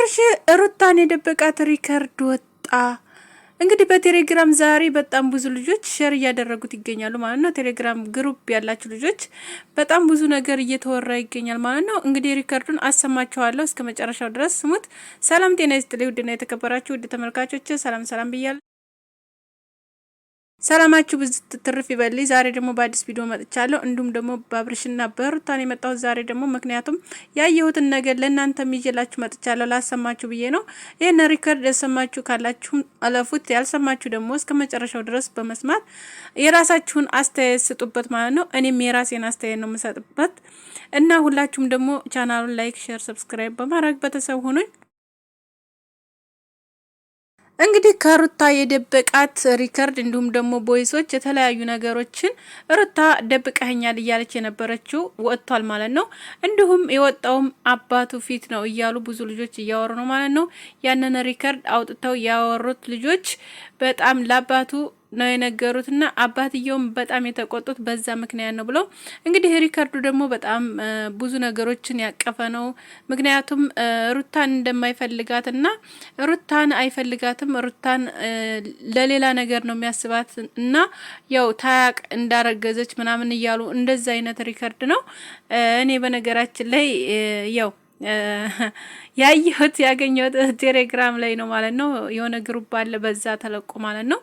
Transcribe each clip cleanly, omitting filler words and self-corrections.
አብርሽ ሩታን የደበቃት ሪከርድ ወጣ። እንግዲህ በቴሌግራም ዛሬ በጣም ብዙ ልጆች ሼር እያደረጉት ይገኛሉ ማለት ነው። ቴሌግራም ግሩፕ ያላችሁ ልጆች በጣም ብዙ ነገር እየተወራ ይገኛል ማለት ነው። እንግዲህ ሪከርዱን አሰማችኋለሁ፣ እስከ መጨረሻው ድረስ ስሙት። ሰላም ጤና ይስጥልኝ ውድና የተከበራችሁ ውድ ተመልካቾች፣ ሰላም ብያለሁ። ሰላማችሁ ብዙ ትርፍ ይበልኝ። ዛሬ ደግሞ በአዲስ ቪዲዮ መጥቻለሁ። እንዲሁም ደግሞ በአብርሽና በሩታን የመጣሁት ዛሬ ደግሞ ምክንያቱም ያየሁትን ነገር ለእናንተ ይዤላችሁ መጥቻለሁ። ላሰማችሁ ብዬ ነው። ይሄን ሪከርድ ያሰማችሁ ካላችሁም አለፉት፣ ያልሰማችሁ ደግሞ እስከ መጨረሻው ድረስ በመስማት የራሳችሁን አስተያየት ስጡበት ማለት ነው። እኔም የራሴን አስተያየት ነው የምሰጥበት እና ሁላችሁም ደግሞ ቻናሉን ላይክ፣ ሼር፣ ሰብስክራይብ በማድረግ ቤተሰብ ሁኑኝ። እንግዲህ ከሩታ የደበቃት ሪከርድ እንዲሁም ደግሞ ቦይሶች የተለያዩ ነገሮችን ሩታ ደብቀኸኛል እያለች የነበረችው ወጥቷል ማለት ነው። እንዲሁም የወጣውም አባቱ ፊት ነው እያሉ ብዙ ልጆች እያወሩ ነው ማለት ነው። ያንን ሪከርድ አውጥተው ያወሩት ልጆች በጣም ለአባቱ ነው የነገሩትና አባትየውም በጣም የተቆጡት በዛ ምክንያት ነው ብለው እንግዲህ ሪከርዱ ደግሞ በጣም ብዙ ነገሮችን ያቀፈ ነው። ምክንያቱም ሩታን እንደማይፈልጋትና ሩታን አይፈልጋትም፣ ሩታን ለሌላ ነገር ነው የሚያስባት እና ያው ታያቅ እንዳረገዘች ምናምን እያሉ እንደዛ አይነት ሪከርድ ነው። እኔ በነገራችን ላይ ያው ያገኘሁት ቴሌግራም ላይ ነው ማለት ነው። የሆነ ግሩፕ አለ በዛ ተለቆ ማለት ነው።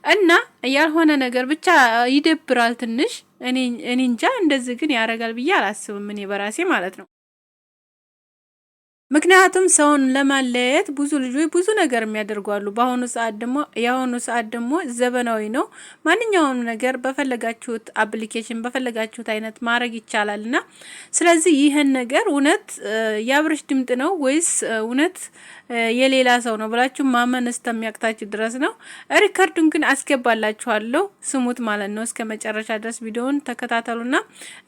እና ያልሆነ ነገር ብቻ ይደብራል ትንሽ። እኔ እንጃ እንደዚህ ግን ያረጋል ብዬ አላስብም እኔ በራሴ ማለት ነው። ምክንያቱም ሰውን ለማለየት ብዙ ልጆች ብዙ ነገር የሚያደርጓሉ። የአሁኑ ሰዓት ደግሞ ዘመናዊ ነው። ማንኛውም ነገር በፈለጋችሁት አፕሊኬሽን በፈለጋችሁት አይነት ማድረግ ይቻላልና ስለዚህ ይህን ነገር እውነት የአብርሽ ድምጽ ነው ወይስ እውነት የሌላ ሰው ነው ብላችሁ ማመን እስከሚያቅታችሁ ድረስ ነው። ሪከርዱን ግን አስገባላችኋለሁ፣ ስሙት ማለት ነው። እስከ መጨረሻ ድረስ ቪዲዮውን ተከታተሉና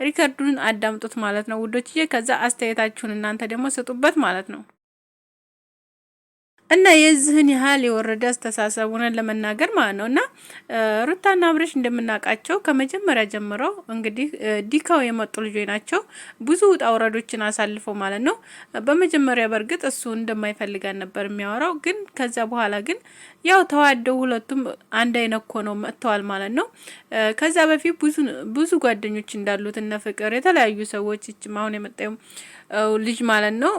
ሪከርዱን አዳምጡት ማለት ነው ውዶችዬ። ከዛ አስተያየታችሁን እናንተ ደግሞ ስጡበት ማለት ነው። እና የዚህን ያህል የወረደ አስተሳሰቡን ለመናገር ማለት ነው። እና ሩታና አብርሽ እንደምናውቃቸው ከመጀመሪያ ጀምረው እንግዲህ ዲካው የመጡ ልጆች ናቸው። ብዙ ውጣ ውረዶችን አሳልፈው ማለት ነው። በመጀመሪያ በእርግጥ እሱ እንደማይፈልጋን ነበር የሚያወራው፣ ግን ከዛ በኋላ ግን ያው ተዋደው ሁለቱም አንድ አይነት ሆነው መጥተዋል ማለት ነው። ከዛ በፊት ብዙ ጓደኞች እንዳሉት እነ ፍቅር የተለያዩ ሰዎች እችም አሁን የመጣው ልጅ ማለት ነው።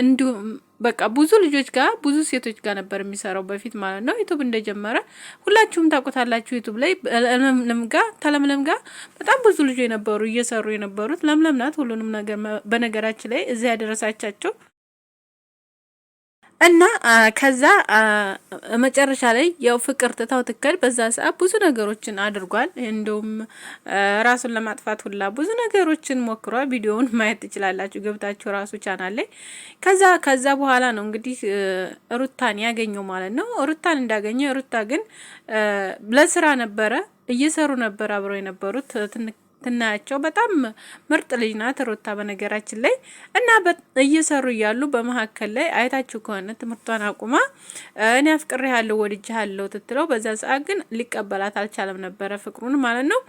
እንዲሁም በቃ ብዙ ልጆች ጋር ብዙ ሴቶች ጋር ነበር የሚሰራው በፊት ማለት ነው። ዩቲዩብ እንደጀመረ ሁላችሁም ታውቁታላችሁ። ዩቲዩብ ላይ ተለምለም ጋር በጣም ብዙ ልጆች ነበሩ እየሰሩ የነበሩት። ለምለም ናት ሁሉንም ነገር በነገራችን ላይ እዚያ ያደረሳቻቸው እና ከዛ መጨረሻ ላይ ያው ፍቅር ትታው ትከል በዛ ሰዓት ብዙ ነገሮችን አድርጓል። እንደውም ራሱን ለማጥፋት ሁላ ብዙ ነገሮችን ሞክሯል። ቪዲዮውን ማየት ትችላላችሁ ገብታችሁ ራሱ ቻናል ላይ። ከዛ በኋላ ነው እንግዲህ ሩታን ያገኘው ማለት ነው። ሩታን እንዳገኘ ሩታ ግን ለስራ ነበረ እየሰሩ ነበር አብረው የነበሩት ትናያቸው በጣም ምርጥ ልጅ ናት ሩታ በነገራችን ላይ። እና እየሰሩ እያሉ በመሀከል ላይ አይታችሁ ከሆነ ትምህርቷን አቁማ እኔ አፍቅሬሃለሁ ወድጄሃለሁ ትትለው በዛ ሰዓት ግን ሊቀበላት አልቻለም ነበረ ፍቅሩን ማለት ነው።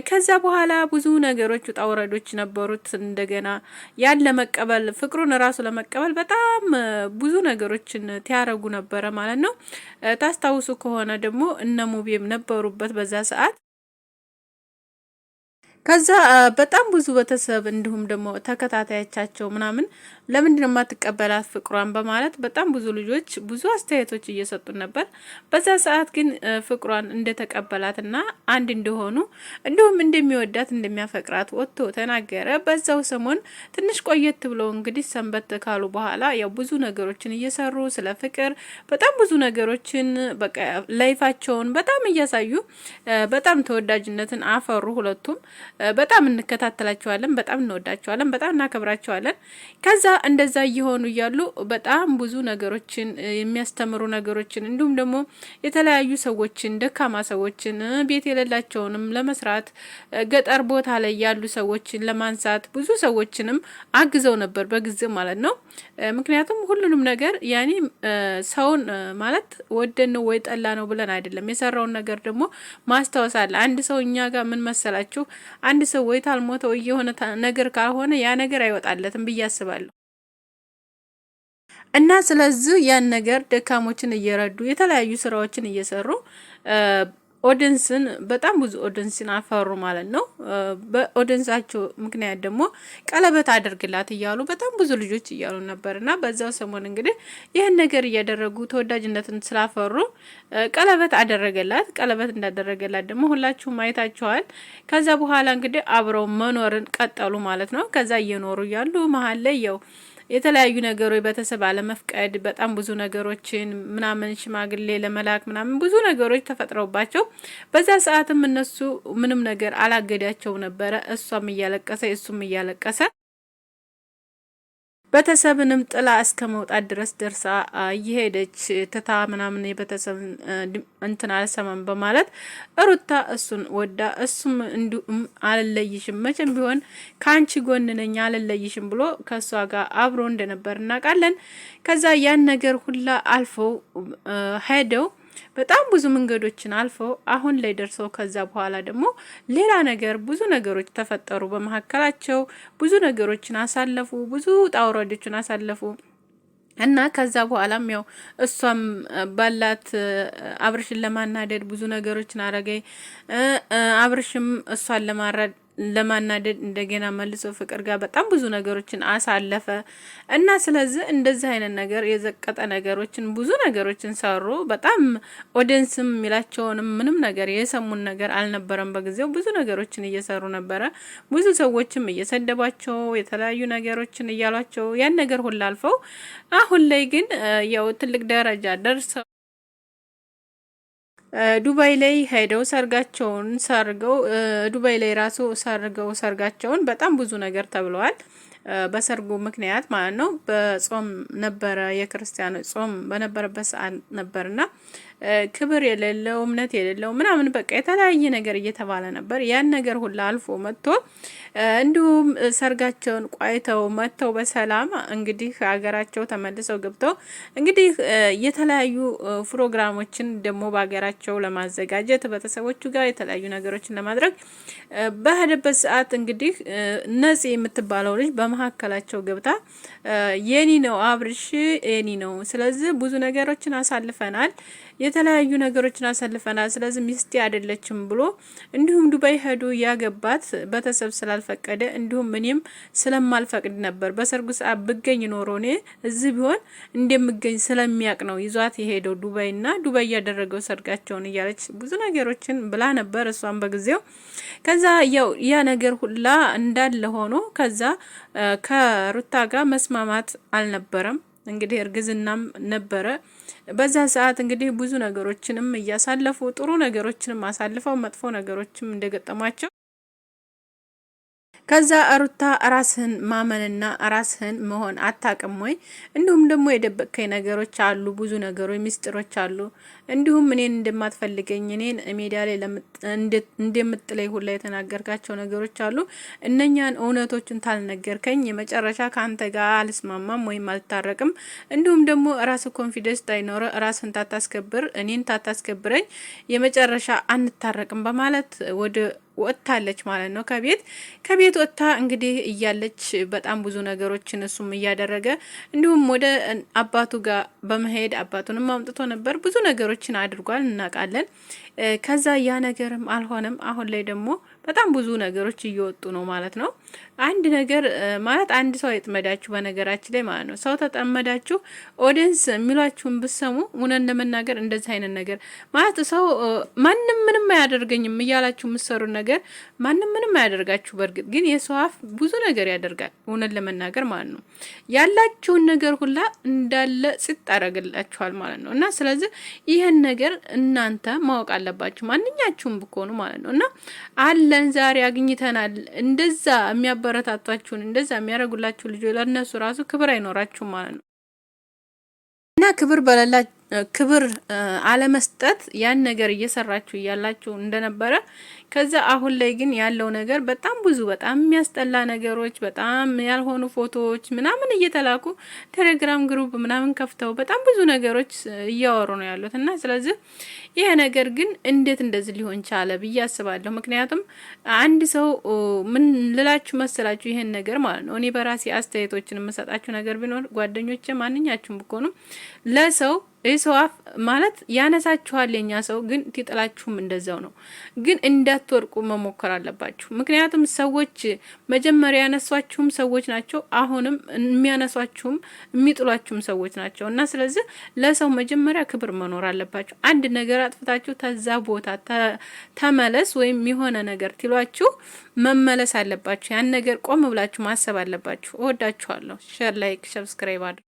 ከዛ በኋላ ብዙ ነገሮች ውጣ ውረዶች ነበሩት። እንደገና ያን ለመቀበል ፍቅሩን ራሱ ለመቀበል በጣም ብዙ ነገሮችን ያረጉ ነበረ ማለት ነው። ታስታውሱ ከሆነ ደግሞ እነ ሙቤም ነበሩበት በዛ ሰዓት። ከዛ በጣም ብዙ ቤተሰብ እንዲሁም ደግሞ ተከታታዮቻቸው ምናምን ለምንድነው የማትቀበላት ፍቅሯን በማለት በጣም ብዙ ልጆች ብዙ አስተያየቶች እየሰጡን ነበር። በዛ ሰዓት ግን ፍቅሯን እንደተቀበላትና አንድ እንደሆኑ እንዲሁም እንደሚወዳት እንደሚያፈቅራት ወጥቶ ተናገረ። በዛው ሰሞን ትንሽ ቆየት ብለው እንግዲህ ሰንበት ካሉ በኋላ ያው ብዙ ነገሮችን እየሰሩ ስለ ፍቅር በጣም ብዙ ነገሮችን በቃ ላይፋቸውን በጣም እያሳዩ በጣም ተወዳጅነትን አፈሩ ሁለቱም። በጣም እንከታተላቸዋለን፣ በጣም እንወዳቸዋለን፣ በጣም እናከብራቸዋለን። ከዛ እንደዛ እየሆኑ እያሉ በጣም ብዙ ነገሮችን የሚያስተምሩ ነገሮችን እንዲሁም ደግሞ የተለያዩ ሰዎችን ደካማ ሰዎችን ቤት የሌላቸውንም ለመስራት ገጠር ቦታ ላይ ያሉ ሰዎችን ለማንሳት ብዙ ሰዎችንም አግዘው ነበር በጊዜ ማለት ነው። ምክንያቱም ሁሉንም ነገር ያኔ ሰውን ማለት ወደን ነው ወይ ጠላ ነው ብለን አይደለም። የሰራውን ነገር ደግሞ ማስታወስ አለ። አንድ ሰው እኛ ጋር ምን መሰላችሁ አንድ ሰው ወይ ታልሞተ ወይ የሆነ ነገር ካልሆነ ያ ነገር አይወጣለትም ብዬ አስባለሁ። እና ስለዚህ ያን ነገር ደካሞችን እየረዱ የተለያዩ ስራዎችን እየሰሩ ኦዲንስን በጣም ብዙ ኦዲንስን አፈሩ ማለት ነው። በኦዲንሳቸው ምክንያት ደግሞ ቀለበት አድርግላት እያሉ በጣም ብዙ ልጆች እያሉ ነበርና በዛው ሰሞን እንግዲህ ይህን ነገር እያደረጉ ተወዳጅነትን ስላፈሩ ቀለበት አደረገላት። ቀለበት እንዳደረገላት ደግሞ ሁላችሁም አይታችኋል። ከዛ በኋላ እንግዲህ አብረው መኖርን ቀጠሉ ማለት ነው። ከዛ እየኖሩ ያሉ መሀል ላይ ያው የተለያዩ ነገሮች ቤተሰብ አለመፍቀድ በጣም ብዙ ነገሮችን ምናምን ሽማግሌ ለመላክ ምናምን ብዙ ነገሮች ተፈጥረውባቸው በዛ ሰዓትም እነሱ ምንም ነገር አላገዳቸው ነበረ። እሷም እያለቀሰ እሱም እያለቀሰ ቤተሰብንም ጥላ እስከ መውጣት ድረስ ደርሳ እየሄደች ትታ ምናምን የቤተሰብ እንትን አልሰማም በማለት ሩታ እሱን ወዳ እሱም እንዲሁም አልለይሽም መቼም ቢሆን ካንቺ ጎን ነኝ አልለይሽም ብሎ ከሷ ጋር አብሮ እንደነበር እናውቃለን። ከዛ ያን ነገር ሁላ አልፈው ሄደው በጣም ብዙ መንገዶችን አልፈው አሁን ላይ ደርሰው ከዛ በኋላ ደግሞ ሌላ ነገር ብዙ ነገሮች ተፈጠሩ በመሀከላቸው። ብዙ ነገሮችን አሳለፉ፣ ብዙ ጣውረዶችን አሳለፉ እና ከዛ በኋላም ያው እሷም ባላት አብርሽን ለማናደድ ብዙ ነገሮችን አረገኝ። አብርሽም እሷን ለማናደድ እንደገና መልሶ ፍቅር ጋር በጣም ብዙ ነገሮችን አሳለፈ እና ስለዚህ እንደዚህ አይነት ነገር የዘቀጠ ነገሮችን ብዙ ነገሮችን ሰሩ። በጣም ኦዲየንስም የሚላቸውንም ምንም ነገር የሰሙን ነገር አልነበረም። በጊዜው ብዙ ነገሮችን እየሰሩ ነበረ። ብዙ ሰዎችም እየሰደባቸው የተለያዩ ነገሮችን እያሏቸው ያን ነገር ሁሉ አልፈው አሁን ላይ ግን ያው ትልቅ ደረጃ ደርሰው ዱባይ ላይ ሄደው ሰርጋቸውን ሰርገው ዱባይ ላይ ራሱ ሰርጋቸውን በጣም ብዙ ነገር ተብለዋል። በሰርጉ ምክንያት ማለት ነው። በጾም ነበረ የክርስቲያኖች ጾም በነበረበት ሰዓት ነበርና ክብር የሌለው እምነት የሌለው ምናምን በቃ የተለያየ ነገር እየተባለ ነበር። ያን ነገር ሁሉ አልፎ መጥቶ እንዲሁም ሰርጋቸውን ቋይተው መጥተው በሰላም እንግዲህ ሀገራቸው ተመልሰው ገብተው እንግዲህ የተለያዩ ፕሮግራሞችን ደግሞ በሀገራቸው ለማዘጋጀት ቤተሰቦቹ ጋር የተለያዩ ነገሮችን ለማድረግ በሄደበት ሰዓት እንግዲህ ነፂ የምትባለው ልጅ በመሀከላቸው ገብታ የኔ ነው አብርሽ የኔ ነው፣ ስለዚህ ብዙ ነገሮችን አሳልፈናል የተለያዩ ነገሮችን አሳልፈናል፣ ስለዚህ ሚስቴ አይደለችም ብሎ እንዲሁም ዱባይ ሄዶ ያገባት ቤተሰብ ስላልፈቀደ እንዲሁም እኔም ስለማልፈቅድ ነበር። በሰርጉ ሰዓት ብገኝ ኖሮ እኔ እዚህ ቢሆን እንደምገኝ ስለሚያቅ ነው ይዟት የሄደው ዱባይና ዱባይ ያደረገው ሰርጋቸውን እያለች ብዙ ነገሮችን ብላ ነበር እሷም በጊዜው። ከዛ ያው ያ ነገር ሁላ እንዳለ ሆኖ ከዛ ከሩታ ጋር መስማማት አልነበረም። እንግዲህ እርግዝናም ነበረ። በዛ ሰዓት እንግዲህ ብዙ ነገሮችንም እያሳለፉ ጥሩ ነገሮችንም አሳልፈው መጥፎ ነገሮችም እንደገጠማቸው ከዛ ሩታ ራስህን ማመንና ራስህን መሆን አታቅም ወይ? እንዲሁም ደግሞ የደበቅከኝ ነገሮች አሉ፣ ብዙ ነገሮች ሚስጥሮች አሉ። እንዲሁም እኔን እንደማትፈልገኝ እኔን ሜዲያ ላይ እንደምጥለኝ ሁላ የተናገርካቸው ነገሮች አሉ። እነኛን እውነቶችን ታልነገርከኝ የመጨረሻ ከአንተ ጋር አልስማማም ወይም አልታረቅም። እንዲሁም ደግሞ ራስ ኮንፊደንስ ታይኖረ ራስን ታታስከብር እኔን ታታስከብረኝ የመጨረሻ አንታረቅም በማለት ወደ ወጥታለች ማለት ነው። ከቤት ወጥታ እንግዲህ እያለች በጣም ብዙ ነገሮችን እሱም እያደረገ እንዲሁም ወደ አባቱ ጋር በመሄድ አባቱንም አምጥቶ ነበር። ብዙ ነገሮችን አድርጓል እናውቃለን። ከዛ ያ ነገርም አልሆነም። አሁን ላይ ደግሞ በጣም ብዙ ነገሮች እየወጡ ነው ማለት ነው። አንድ ነገር ማለት አንድ ሰው አይጥመዳችሁ፣ በነገራችን ላይ ማለት ነው። ሰው ተጠመዳችሁ ኦዲየንስ የሚሏችሁን ብሰሙ እውነን ለመናገር እንደዚህ አይነት ነገር ማለት ሰው ማንም ምንም አያደርገኝም እያላችሁ የምትሰሩ ነገር ማንም ምንም አያደርጋችሁ። በእርግጥ ግን የሰው አፍ ብዙ ነገር ያደርጋል፣ እውነን ለመናገር ማለት ነው። ያላችሁን ነገር ሁላ እንዳለ ጽጥ ያደርግላችኋል ማለት ነው። እና ስለዚህ ይህን ነገር እናንተ ማወቅ አለባችሁ፣ ማንኛችሁም ብኮኑ ማለት ነው። እና አለን ዛሬ አግኝተናል እንደዛ የሚያበረታቷችሁን እንደዛ የሚያደርጉላችሁ ልጆች ለነሱ ራሱ ክብር አይኖራችሁም ማለት ነው። እና ክብር ክብር አለመስጠት ያን ነገር እየሰራችሁ እያላችሁ እንደነበረ ከዛ አሁን ላይ ግን ያለው ነገር በጣም ብዙ በጣም የሚያስጠላ ነገሮች በጣም ያልሆኑ ፎቶዎች ምናምን እየተላኩ ቴሌግራም ግሩፕ ምናምን ከፍተው በጣም ብዙ ነገሮች እያወሩ ነው ያሉት እና ስለዚህ ይሄ ነገር ግን እንዴት እንደዚህ ሊሆን ቻለ ብዬ አስባለሁ። ምክንያቱም አንድ ሰው ምን ልላችሁ መሰላችሁ ይሄን ነገር ማለት ነው እኔ በራሴ አስተያየቶችን የምሰጣችሁ ነገር ቢኖር ጓደኞቼ ማንኛችሁም ብትሆኑ ለሰው ኢስዋፍ ማለት ያነሳችኋል የኛ ሰው ግን ትጥላችሁም እንደዛው ነው። ግን እንዳትወርቁ መሞከር አለባችሁ። ምክንያቱም ሰዎች መጀመሪያ ያነሷችሁም ሰዎች ናቸው፣ አሁንም የሚያነሷችሁም የሚጥሏችሁም ሰዎች ናቸው እና ስለዚህ ለሰው መጀመሪያ ክብር መኖር አለባችሁ። አንድ ነገር አጥፍታችሁ ተዛ ቦታ ተመለስ ወይም የሆነ ነገር ትሏችሁ መመለስ አለባችሁ። ያን ነገር ቆም ብላችሁ ማሰብ አለባችሁ። እወዳችኋለሁ። ሼር፣ ላይክ፣ ሰብስክራይብ